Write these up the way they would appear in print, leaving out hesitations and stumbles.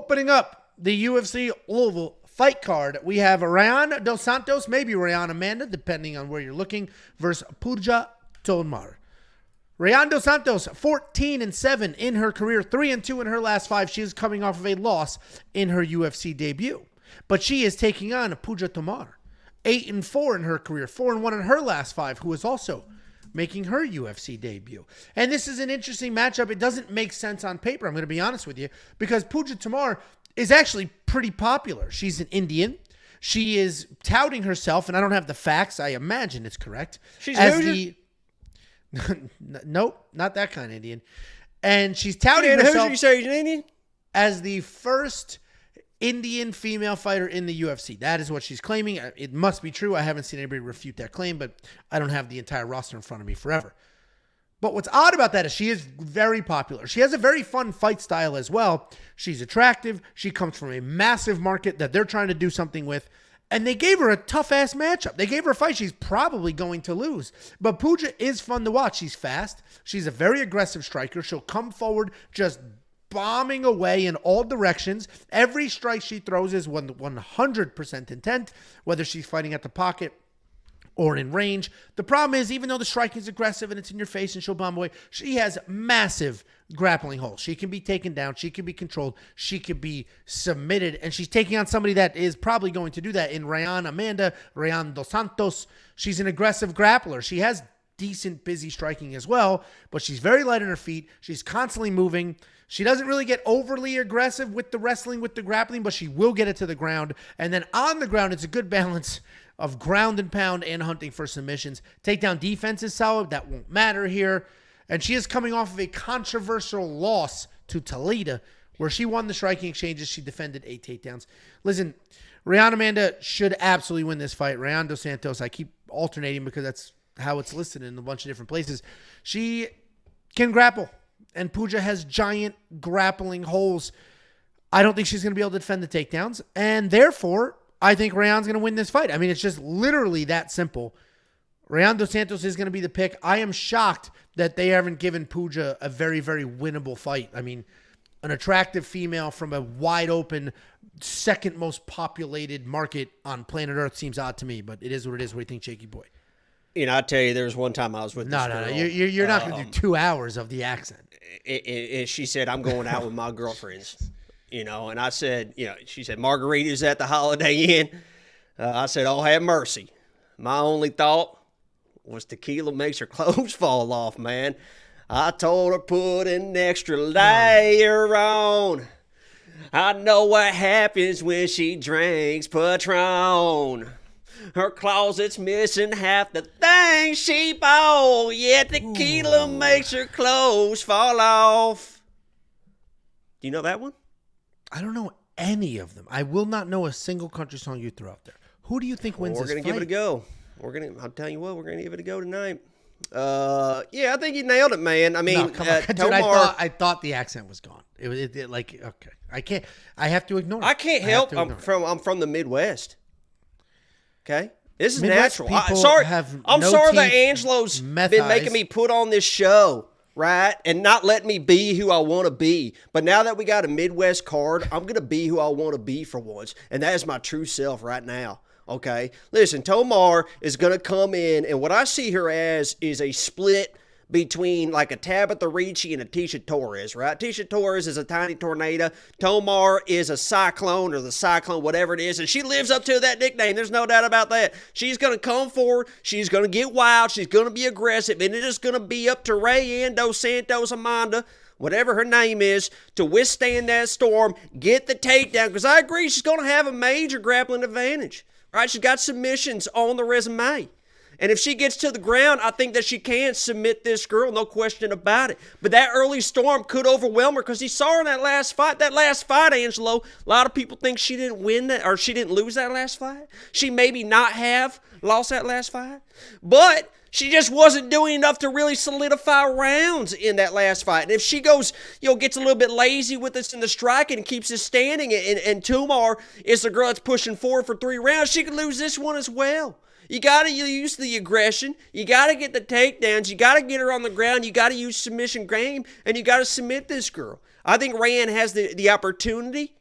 Opening up the UFC Louisville fight card, we have Rayanne Dos Santos, maybe Rayanne Amanda, depending on where you're looking, versus Puja Tomar. Rayanne Dos Santos, 14-7 in her career, 3-2 in her last 5. She is coming off of a loss in her UFC debut. But she is taking on Puja Tomar, 8-4 in her career, 4-1 in her last 5, who is also making her UFC debut. And this is an interesting matchup. It doesn't make sense on paper, I'm going to be honest with you, because Puja Tomar is actually pretty popular. She's an Indian. She is touting herself, and I don't have the facts. I imagine it's correct. She's as Hoosier? the Nope, not that kind of Indian. And she's touting herself You say she's an Indian? as the first Indian female fighter in the UFC. That is what she's claiming. It must be true. I haven't seen anybody refute that claim, but I don't have the entire roster in front of me forever. But what's odd about that is she is very popular. She has a very fun fight style as well. She's attractive. She comes from a massive market that they're trying to do something with. And they gave her a tough-ass matchup. They gave her a fight she's probably going to lose. But Puja is fun to watch. She's fast. She's a very aggressive striker. She'll come forward just bombing away in all directions. Every strike she throws is 100% intent, whether she's fighting at the pocket or in range. The problem is, even though the strike is aggressive and it's in your face and she'll bomb away, she has massive grappling holes. She can be taken down. She can be controlled. She can be submitted. And she's taking on somebody that is probably going to do that in Rayanne Amanda, Rayanne Dos Santos. She's an aggressive grappler. She has decent, busy striking as well, but she's very light on her feet. She's constantly moving. She doesn't really get overly aggressive with the wrestling, with the grappling, but she will get it to the ground. And then on the ground, it's a good balance of ground and pound and hunting for submissions. Takedown defense is solid. That won't matter here. And she is coming off of a controversial loss to Toledo, where she won the striking exchanges. She defended 8 takedowns. Listen, Rayanne Amanda should absolutely win this fight. Rayanne Dos Santos, I keep alternating because that's how it's listed in a bunch of different places. She can grapple, and Puja has giant grappling holes. I don't think she's going to be able to defend the takedowns, and therefore, I think Rayanne's going to win this fight. I mean, it's just literally that simple. Rayanne Dos Santos is going to be the pick. I am shocked that they haven't given Puja a very, very winnable fight. I mean, an attractive female from a wide open, second most populated market on planet Earth seems odd to me, but it is what it is. What do you think, Jakey boy? You know, I tell you, there was one time I was with this girl. No. You're not going to do 2 hours of the accent. She said, I'm going out with my girlfriends. You know, and I said, you know, she said, margaritas at the Holiday Inn. I said, oh, have mercy. My only thought was tequila makes her clothes fall off, man. I told her put an extra layer on. I know what happens when she drinks Patron. Her closet's missing half the things she bought. Yeah, tequila makes her clothes fall off. Do you know that one? I don't know any of them. I will not know a single country song you throw out there. Who do you think wins this fight? We're going to give it a go. I'm telling you what, we're going to give it a go tonight. Yeah, I think you nailed it, man. I mean, no, come on. Dude, Tomar, I thought the accent was gone. It like, okay. I have to ignore it. I can't help. I'm from the Midwest. Okay? This is Midwest natural. people Sorry no that Angelo's been making me put on this show. Right? And not letting me be who I want to be. But now that we got a Midwest card, I'm going to be who I want to be for once. And that is my true self right now. Okay? Listen, Tomar is going to come in, and what I see her as is a split between like a Tabitha Ricci and a Tisha Torres, right? Tisha Torres is a tiny tornado. Tomar is a cyclone or the cyclone, whatever it is. And she lives up to that nickname. There's no doubt about that. She's going to come forward. She's going to get wild. She's going to be aggressive. And it is going to be up to Rayanne Dos Santos Amanda, whatever her name is, to withstand that storm, get the takedown. Because I agree, she's going to have a major grappling advantage. Right? She's got submissions on the resume. And if she gets to the ground, I think that she can submit this girl, no question about it. But that early storm could overwhelm her because he saw her in that last fight. That last fight, Angelo, a lot of people think she didn't win that or she didn't lose that last fight. She maybe not have lost that last fight. But she just wasn't doing enough to really solidify rounds in that last fight. And if she goes, gets a little bit lazy with us in the striking and keeps us standing, and Tomar is the girl that's pushing forward for 3 rounds, she could lose this one as well. You got to use the aggression. You got to get the takedowns. You got to get her on the ground. You got to use submission game, and you got to submit this girl. I think Rayanne has the opportunity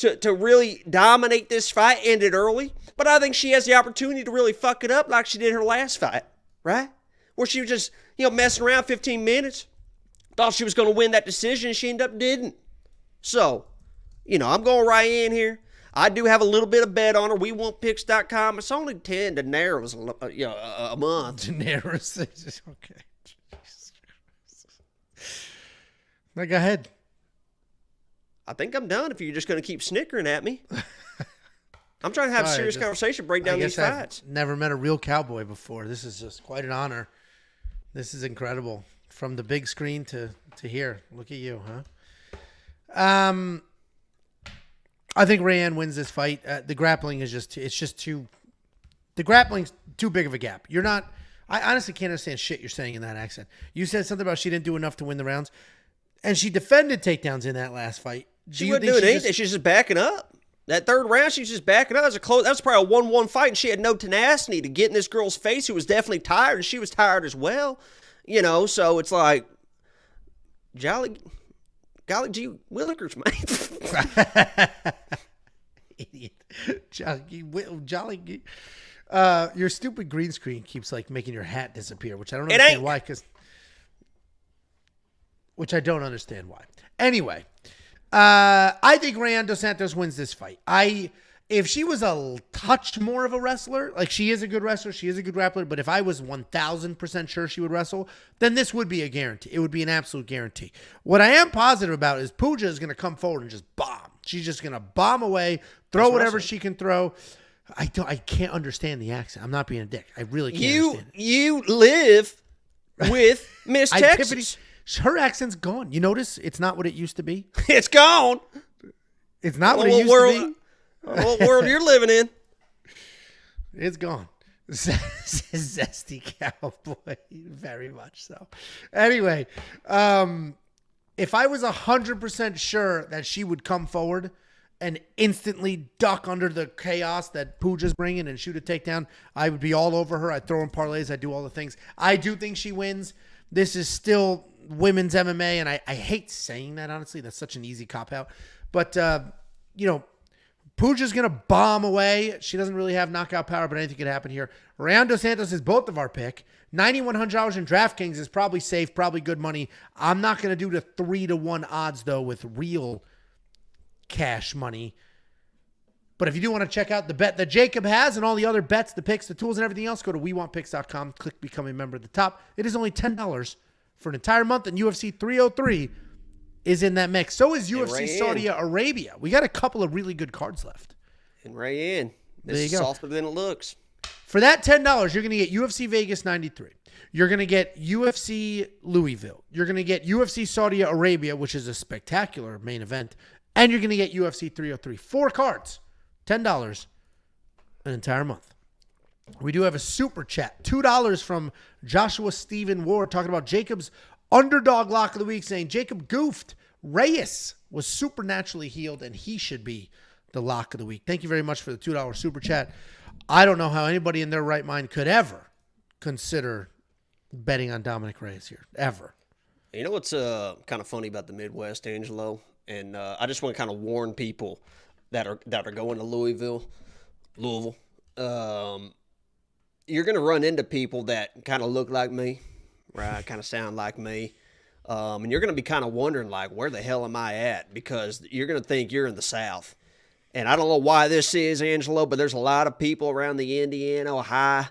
to really dominate this fight, end it early. But I think she has the opportunity to really fuck it up like she did her last fight, right? Where she was just, messing around 15 minutes. Thought she was going to win that decision, and she ended up didn't. So, I'm going Rayanne here. I do have a little bit of bet on her. WeWantPicks.com. It's only 10 dineros a month. Dineros. Okay. Now go ahead. I think I'm done if you're just going to keep snickering at me. I'm trying to have a serious conversation, break down these fights. I've never met a real cowboy before. This is just quite an honor. This is incredible. From the big screen to here. Look at you, huh? I think Rayanne wins this fight. The grappling is the grappling's too big of a gap. I honestly can't understand shit you're saying in that accent. You said something about she didn't do enough to win the rounds, and she defended takedowns in that last fight. She wasn't doing anything. She's just backing up. That third round, she's just backing up. That was probably a 1-1 fight, and she had no tenacity to get in this girl's face, who was definitely tired, and she was tired as well. So it's like, golly gee willikers, mate. Idiot. Jolly. Your stupid green screen keeps making your hat disappear, which I don't understand why. Which I don't understand why. Anyway, I think Rayanne Dos Santos wins this fight. If she was a touch more of a wrestler, she is a good wrestler, she is a good grappler, but if I was 1,000% sure she would wrestle, then this would be a guarantee. It would be an absolute guarantee. What I am positive about is Puja is going to come forward and just bomb. She's just going to bomb away, throw whatever she can throw. I can't understand the accent. I'm not being a dick. I really can't understand it. You live with Miss Texas. Tiffany, her accent's gone. You notice it's not what it used to be? It's gone. It's not what it used to be. What world you're living in? It's gone. Zesty cowboy. Very much so. Anyway, if I was 100% sure that she would come forward and instantly duck under the chaos that Puja's bringing and shoot a takedown, I would be all over her. I'd throw in parlays. I'd do all the things. I do think she wins. This is still women's MMA, and I hate saying that, honestly. That's such an easy cop-out. But, Puja's going to bomb away. She doesn't really have knockout power, but anything could happen here. Rayanne Dos Santos is both of our pick. $9,100 in DraftKings is probably safe, probably good money. I'm not going to do the 3-1 odds, though, with real cash money. But if you do want to check out the bet that Jacob has and all the other bets, the picks, the tools, and everything else, go to WeWantPicks.com. Click Become a Member at the top. It is only $10 for an entire month, and UFC 303 is in that mix. So is UFC Saudi Arabia. We got a couple of really good cards left. And Rayanne. This is softer than it looks. For that $10, you're going to get UFC Vegas 93. You're going to get UFC Louisville. You're going to get UFC Saudi Arabia, which is a spectacular main event. And you're going to get UFC 303. 4 cards. $10 an entire month. We do have a super chat. $2 from Joshua Stephen Ward talking about Jacob's underdog lock of the week, saying Jacob goofed. Reyes was supernaturally healed, and he should be the lock of the week. Thank you very much for the $2 super chat. I don't know how anybody in their right mind could ever consider betting on Dominic Reyes here, ever. You know what's kind of funny about the Midwest, Angelo? And I just want to kind of warn people that are going to Louisville. You're going to run into people that kind of look like me, right? Kind of sound like me. And you're going to be kind of wondering, where the hell am I at? Because you're going to think you're in the South. And I don't know why this is, Angelo, but there's a lot of people around the Indiana, Ohio,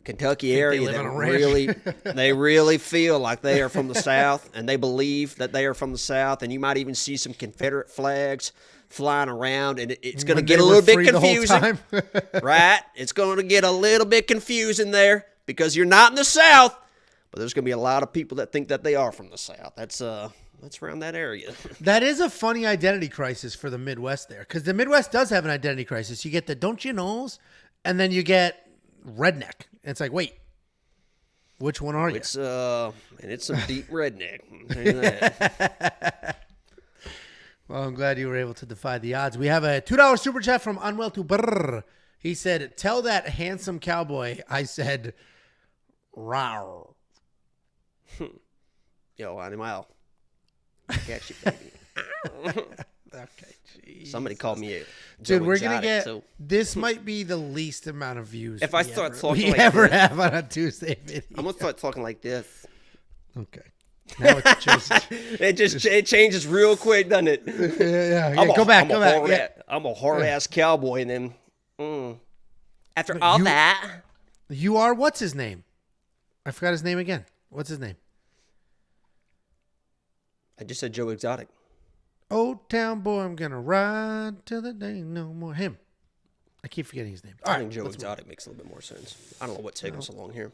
Kentucky area that they really feel like they are from the South, and they believe that they are from the South. And you might even see some Confederate flags flying around, and it's going to get a little bit confusing. Right? It's going to get a little bit confusing there because you're not in the South. But there's going to be a lot of people that think that they are from the South. That's around that area. That is a funny identity crisis for the Midwest there, because the Midwest does have an identity crisis. You get the don't you knows, and then you get redneck. And it's like, wait, which one are you? It's some deep redneck. I'll tell you that. Well, I'm glad you were able to defy the odds. We have a $2 super chat from Unwell to Brrr. He said, "Tell that handsome cowboy I said, rawr." Yo, animal. Catch you, baby. Okay, geez. Somebody called me a Dude, we're Exotic, gonna get. so. This might be the least amount of views If I start talking we like ever this, have on a Tuesday video. I'm gonna start talking like this. Okay. Now it's just it changes real quick, doesn't it? yeah. Go back. Yeah. I'm a hard ass cowboy, and then after all that, you are. What's his name? I forgot his name again. What's his name? I just said Joe Exotic. Old town boy, I'm gonna ride till the day no more. Him. I keep forgetting his name. I think Joe Exotic makes a little bit more sense. I don't know what taking us along here.